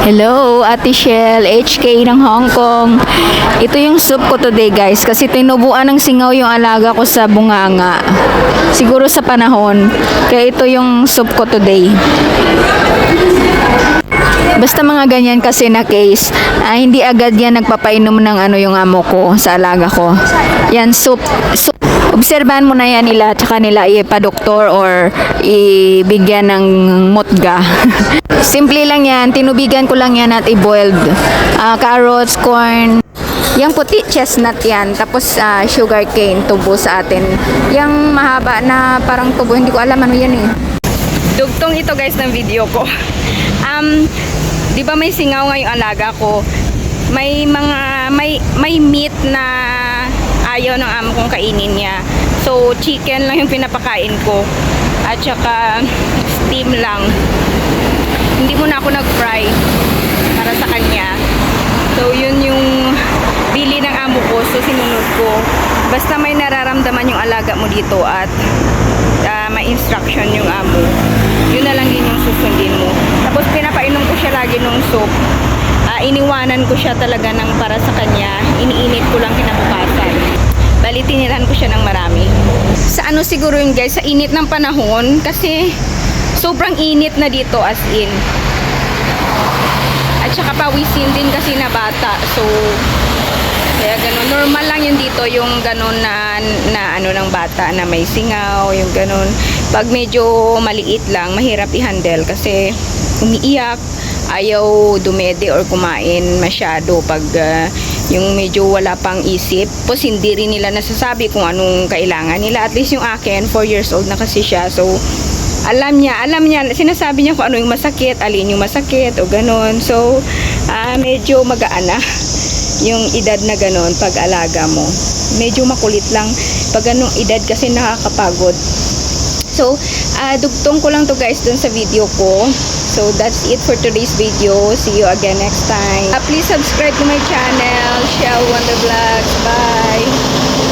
Hello, Ate Shell, HK ng Hong Kong. Ito yung soup ko today, guys, kasi tinubuan ng singaw yung alaga ko sa bunganga. Siguro sa panahon. Kaya ito yung soup ko today. Basta mga ganyan kasi na case, hindi agad yan nagpapainom ng yung amo ko sa alaga ko. Yan, soup. Obserbahan mo na yan nila, tsaka nila ipa-doktor or ibigyan ng mutga. Simple lang yan, tinubigan ko lang yan at i-boiled. Carrots, corn, yung puti chestnut yan, tapos sugar cane, tubo sa atin. Yung mahaba na parang tubo, hindi ko alam ano yan eh. Dugtong ito guys ng video ko. Di ba may singaw nga yung alaga ko? May mga, may meat na ayaw ng amo kong kainin niya. So, chicken lang yung pinapakain ko. At saka, steam lang. Hindi muna ako nag-fry para sa kanya. So, yun yung bili ng amo ko. So, sinunod ko. Basta may nararamdaman yung alaga mo dito at may instruction yung amo. Yun na lang din yung susundin mo. Tapos, pinapainom ko siya lagi nung soup. Iniwanan ko siya talaga ng para sa kanya. Iniinit ko lang kinabukasan. Bali, tiniran ko siya ng marami. Sa ano siguro yun guys, sa init ng panahon. Kasi, sobrang init na dito as in. At saka pawisin din kasi na bata. So, kaya ganun. Normal lang yun dito, yung ganun na ano ng bata na may singaw, yung ganun. Pag medyo maliit lang, mahirap i-handle kasi umiiyak, ayaw dumede or kumain masyado pag yung medyo wala pang isip. Tapos hindi rin nila nasasabi kung anong kailangan nila. At least yung akin, 4 years old na kasi siya. So, alam niya, sinasabi niya kung ano yung masakit, alin yung masakit o ganun. So, medyo magaan na yung edad na ganun pag alaga mo. Medyo makulit lang pag ganung edad kasi nakakapagod. So, dugtong ko lang to guys dun sa video ko. So, that's it for today's video. See you again next time. Please subscribe to my channel, Shell Wonder Vlogs. Bye!